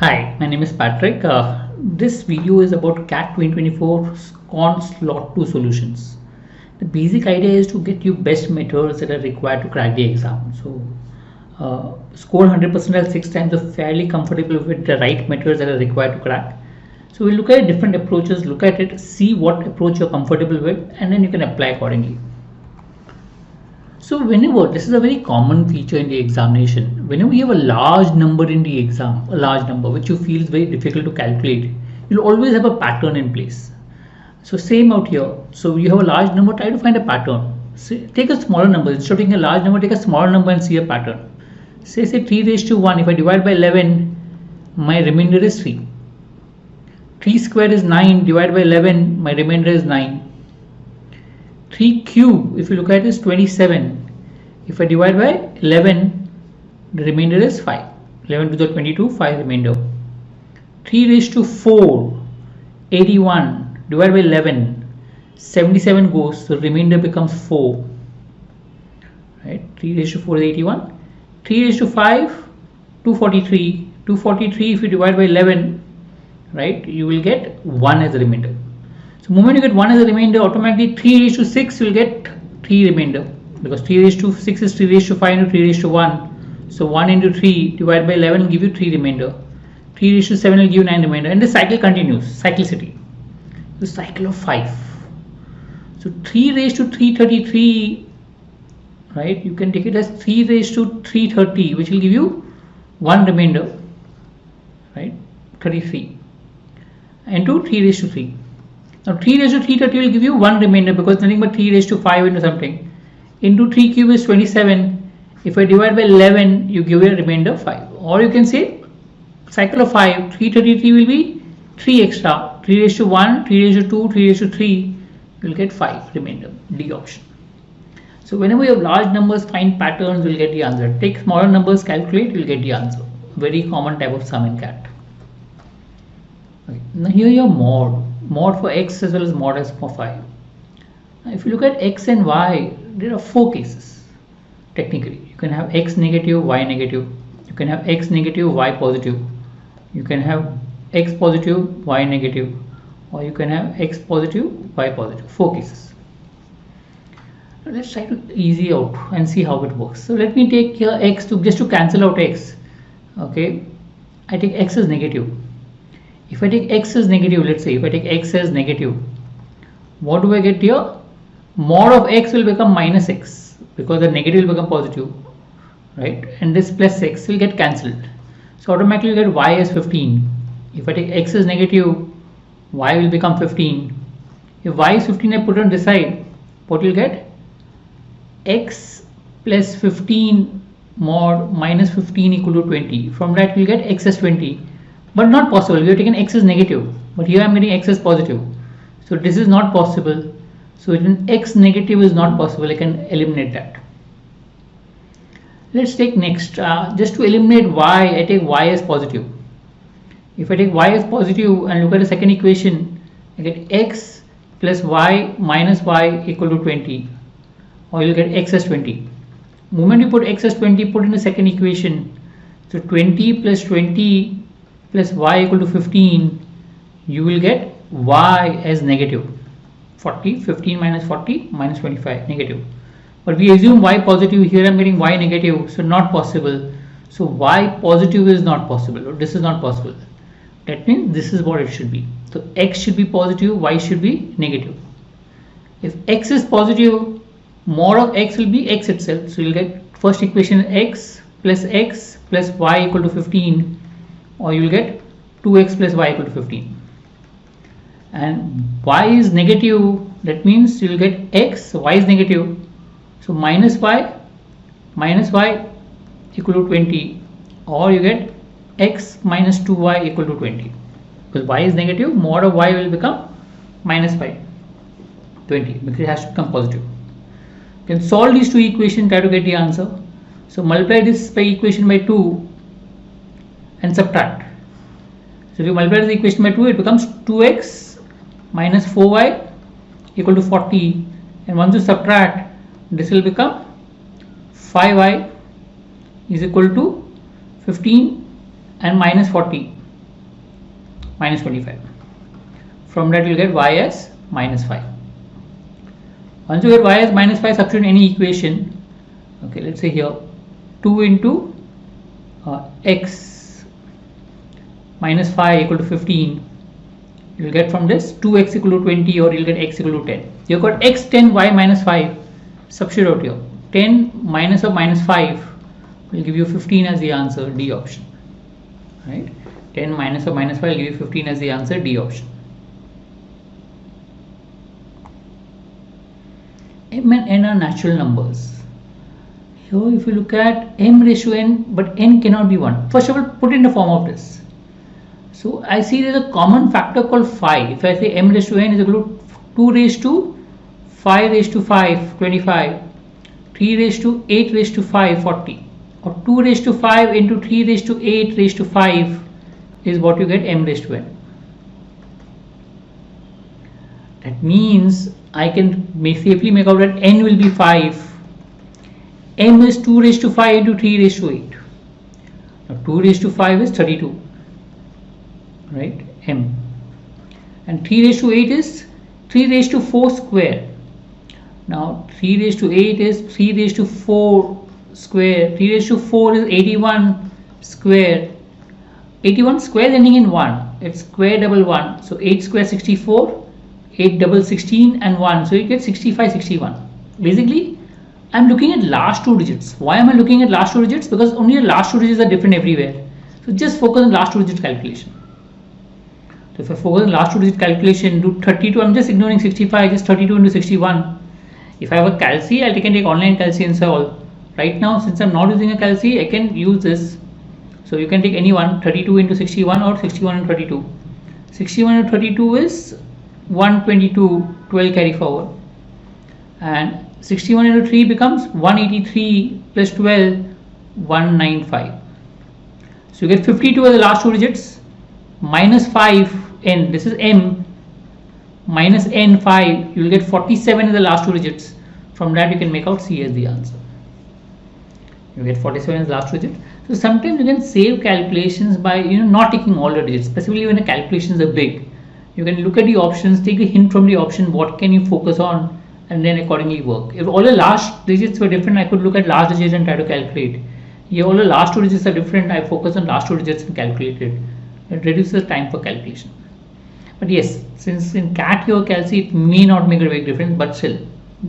Hi, my name is Patrick. This video is about CAT 2024 Quant Lot 2 solutions. The basic idea is to get you best methods that are required to crack the exam. So, score 100% 6 times, so fairly comfortable with the right methods that are required to crack. So we'll look at different approaches, look at it, see what approach you're comfortable with, and then you can apply accordingly. So whenever, this is a very common feature in the examination, whenever you have a large number in the exam, a large number which you feel is very difficult to calculate, you'll always have a pattern in place. So same out here. So you have a large number, try to find a pattern. So take a smaller number, instead of taking a large number, take a smaller number and see a pattern. Say 3 raised to 1, if I divide by 11, my remainder is 3. 3 squared is 9, divided by 11, my remainder is 9. 3 cube, if you look at it, is 27. If I divide by 11, the remainder is 5. 11 to the 22, 5 remainder. 3 raised to 4, 81, divided by 11, 77 goes, so remainder becomes 4. Right? 3 raised to 4 is 81. 3 raised to 5, 243. 243, if you divide by 11, right, you will get 1 as the remainder. So the moment you get 1 as a remainder, automatically 3 raised to 6 you will get 3 remainder, because 3 raised to 6 is 3 raised to 5 into 3 raised to 1. So 1 into 3 divided by 11 will give you 3 remainder. 3 raised to 7 will give you 9 remainder, and the cycle continues, cyclicity. The cycle of 5. So 3 raised to 333, right, you can take it as 3 raised to 330, which will give you 1 remainder, right, 33, into 3 raised to 3. Now 3 raised to 330 will give you 1 remainder, because nothing but 3 raised to 5 into something. Into 3 cube is 27. If I divide by 11, you give a remainder 5. Or you can say cycle of 5, 333 will be 3 extra. 3 raised to 1, 3 raised to 2, 3 raised to 3, you will get 5 remainder, D option. So whenever you have large numbers, find patterns, you will get the answer. Take smaller numbers, calculate, you will get the answer. Very common type of sum in CAT. Okay. Now here you have mod for x as well as mod for y. Now if you look at x and y, there are 4 cases. Technically, you can have x negative, y negative. You can have x negative, y positive. You can have x positive, y negative, or you can have x positive, y positive. 4 cases. Now let's try to easy out and see how it works. So let me take here x just to cancel out x. Okay, I take x as negative. If I take x as negative, let's say if I take x as negative, what do I get here? Mod of x will become minus x, because the negative will become positive, right? And this plus x will get cancelled. So automatically you get y as 15. If I take x as negative, y will become 15. If y is 15, I put on this side, what will get? X plus 15 mod minus 15 equal to 20. From that we'll get x as 20. But not possible. We have taken x as negative, but here I am getting x as positive. So this is not possible. So when x negative is not possible, I can eliminate that. Let's take next. Just to eliminate y, I take y as positive. If I take y as positive and look at the second equation, I get x plus y minus y equal to 20. Or you'll get x as 20. The moment you put x as 20, put in the second equation. So 20 plus 20 plus y equal to 15, you will get y as negative 40. 15 minus 40 minus 25, negative. But we assume y positive, here I am getting y negative, so not possible. So y positive is not possible, or this is not possible. That means this is what it should be. So x should be positive, y should be negative. If x is positive, mod of x will be x itself. So you'll get first equation x plus y equal to 15, or you will get 2x plus y equal to 15. And y is negative, that means you will get x, y is negative, so minus y equal to 20, or you get x minus 2y equal to 20. Because y is negative, mod of y will become minus y, 20, because it has to become positive. You can solve these two equations, try to get the answer. So multiply this by equation by 2 and subtract. So if you multiply this equation by 2, it becomes 2x minus 4y equal to 40, and once you subtract, this will become 5y is equal to 15 and minus 40. minus 25. From that you'll get y as minus 5. Once you get y as minus 5, substitute any equation. Okay, let's say here 2 into x minus 5 equal to 15. You'll get from this 2x equal to 20, or you'll get x equal to 10. You've got x 10, y minus 5. Substitute out here. 10 minus of minus 5 will give you 15 as the answer, D option. Right? 10 minus of minus 5 will give you 15 as the answer, D option. M and n are natural numbers. Here if you look at m raised to n, but n cannot be 1. First of all, put in the form of this. So I see there's a common factor called 5. If I say m raised to n is equal to 2 raised to 5 raised to 5, 25, 3 raised to 8 raised to 5, 40, or 2 raised to 5 into 3 raised to 8 raised to 5 is what you get m raised to n. That means I can safely make out that n will be 5. M is 2 raised to 5 into 3 raised to 8. Now 2 raised to 5 is 32. Right? M. And 3 raised to 8 is 3 raised to 4 square. Now 3 raised to 8 is 3 raised to 4 square. 3 raised to 4 is 81 square. 81 square ending in 1. It's square double 1. So 8 square 64. 8 double 16 and 1. So you get 65, 61. Basically, I'm looking at last 2 digits. Why am I looking at last 2 digits? Because only the last 2 digits are different everywhere. So just focus on last 2 digit calculation. So if I focus on last 2 digit calculation, do 32, I'm just ignoring 65, just 32 into 61. If I have a calci, I can take online calci and solve. Right now, since I'm not using a calci, I can use this. So you can take any one, 32 into 61 or 61 and 32. 61 and 32 is 122, 12 carry forward. And 61 into 3 becomes 183 plus 12, 195. So you get 52 as the last 2 digits, minus 5 n, this is m, minus n 5, you will get 47 as the last 2 digits. From that you can make out C as the answer. You get 47 as the last 2 digits. So sometimes you can save calculations by not taking all the digits, specifically when the calculations are big. You can look at the options, take a hint from the option, what can you focus on, and then accordingly work. If all the last digits were different, I could look at last digits and try to calculate. Here all the last 2 digits are different, I focus on last 2 digits and calculate it. It reduces the time for calculation. But yes, since in CAT your calci, it may not make a big difference, but still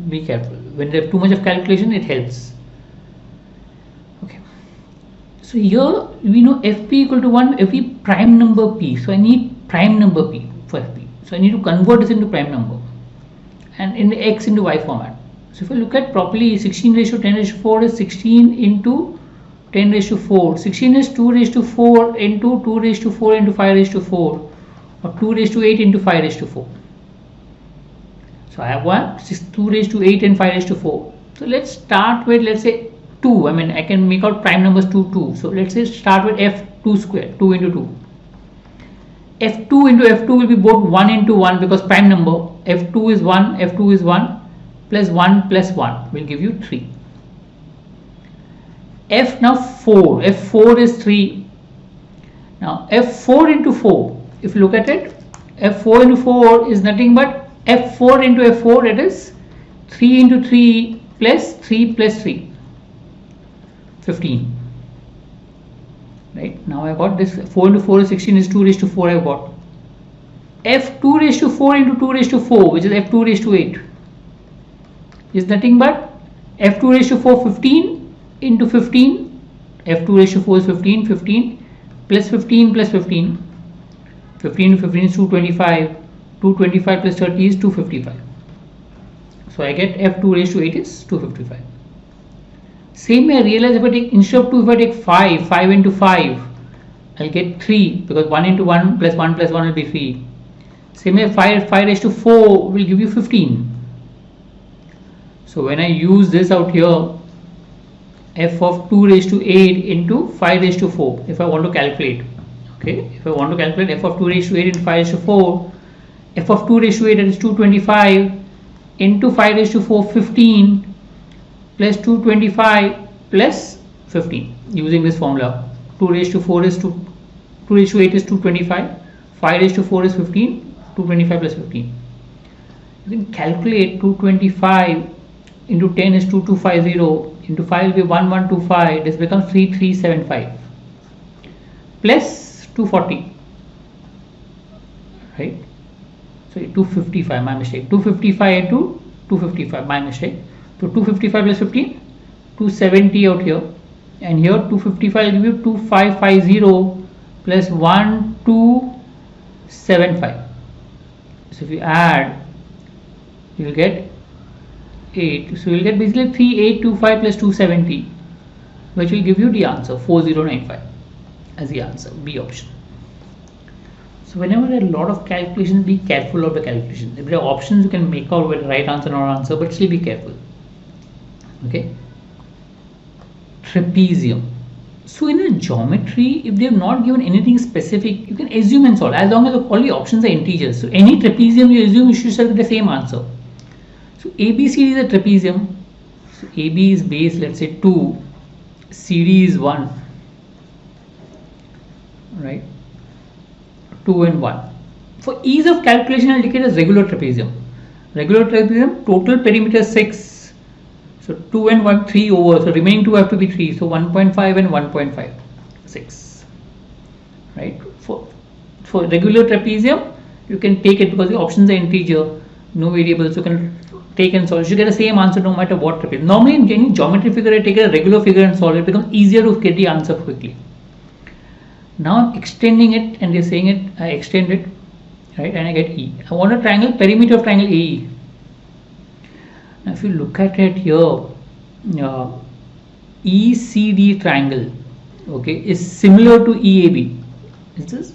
be careful. When there's too much of calculation, it helps. Okay. So here we know fp equal to 1, fp prime number p. So I need prime number p for fp. So I need to convert this into prime number and in the x into y format. So if I look at properly, 16 raised to 10 raised to 4 is 16 into 10 raised to 4. 16 is 2 raised to 4 into 2 raised to 4 into 5 raised to 4, or 2 raised to 8 into 5 raised to 4. So I have 2 raised to 8 and 5 raised to 4. So let's start with, let's say 2. I can make out prime numbers 2, 2. So let's say start with f2 square, 2 into 2. f2 into f2 will be both 1 into 1 because prime number. f2 is 1, f2 is 1, plus 1 plus 1 will give you 3. F now 4, f4 is 3. Now f4 into 4, if you look at it, f4 into 4 is nothing but f4 into f4, it is 3 into 3 plus 3 plus 3, 15. Right, now I got this 4 into 4 is 16 is 2 raised to 4 I have got. f2 raised to 4 into 2 raised to 4, which is f2 raised to 8, is nothing but f2 raised to 4, 15 into 15, f2 raised to 4 is 15, 15 plus 15 plus 15, 15 to 15 is 225, 225 plus 30 is 255. So I get f2 raised to 8 is 255. Same way I realize if I take, instead of 2, if I take 5, 5 into 5, I'll get 3 because 1 into 1 plus 1 plus 1 will be 3. Same way 5 raised to 4 will give you 15. So when I use this out here, f of 2 raised to 8 into 5 raised to 4, if I want to calculate, okay, if I want to calculate f of 2 raised to 8 into 5 raised to 4, f of 2 raised to 8 that is 225 into 5 raised to 4, 15 plus 225 plus 15 using this formula. 2 raised to 4 is 2 raised to 8 is 225, 5 raised to 4 is 15, 225 plus 15. You can calculate 225 into 10 is 2250, into 5 will be 1125, this becomes 3375 plus 240, right? So 255, my mistake, 255 into 255, my mistake. So 255 plus 15, 270 out here, and here 255 will give you 2550 plus 1275. So if you add, you will get 8. So you will get basically 3825 plus 270, which will give you the answer 4095 as the answer, B option. So whenever there are a lot of calculations, be careful of the calculation. If there are options, you can make out with the right answer or not answer, but still be careful. Okay. Trapezium. So in a geometry, if they have not given anything specific, you can assume and solve as long as all the options are integers. So any trapezium you assume, you should solve the same answer. So ABC is a trapezium. So AB is base, let's say 2, CD is 1, right? 2 and 1. For ease of calculation, I'll take it as regular trapezium. Regular trapezium, total perimeter 6. So 2 and 1, 3 over. So remaining 2 have to be 3. So 1.5 and 1.5, 6. Right? For regular trapezium, you can take it because the options are integer, no variables. You can take and solve. You should get the same answer no matter what trapezium. Normally in any geometry figure, I take a regular figure and solve it. It becomes easier to get the answer quickly. Now I'm extending it, and they're saying it, I extend it, right, and I get E. I want a triangle, perimeter of triangle AE. Now if you look at it here, ECD triangle, okay, is similar to EAB. Is this?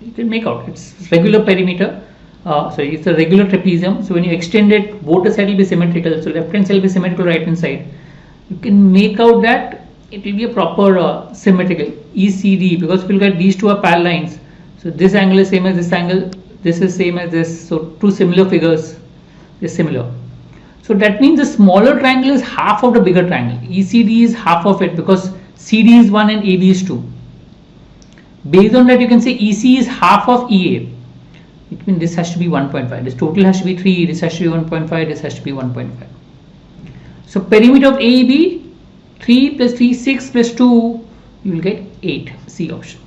You can make out, it's regular perimeter, it's a regular trapezium. So when you extend it, both the sides will be symmetrical. So left hand side will be symmetrical, right hand side. You can make out that it will be a proper symmetrical ECD, because if you look at these two are parallel lines. So this angle is same as this angle, this is same as this. So two similar figures is similar. So that means the smaller triangle is half of the bigger triangle. ECD is half of it because CD is 1 and AB is 2. Based on that, you can say EC is half of EA. It means this has to be 1.5. This total has to be 3. This has to be 1.5. This has to be 1.5. So perimeter of AEB, 3 plus 3, 6 plus 2, you will get 8. C option,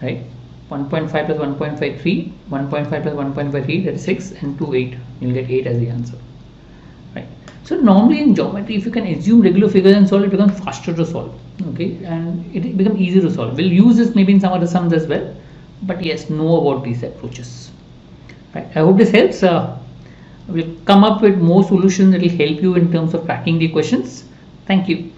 right? 1.5 plus 1.5, 3. 1.5 plus 1.5, 3. That is 6, and 2, 8. You will get 8 as the answer. Right. So normally in geometry, if you can assume regular figures and solve, it becomes faster to solve. Okay, and it becomes easy to solve. We'll use this maybe in some other sums as well. But yes, know about these approaches. Right. I hope this helps. We'll come up with more solutions that will help you in terms of tracking the questions. Thank you.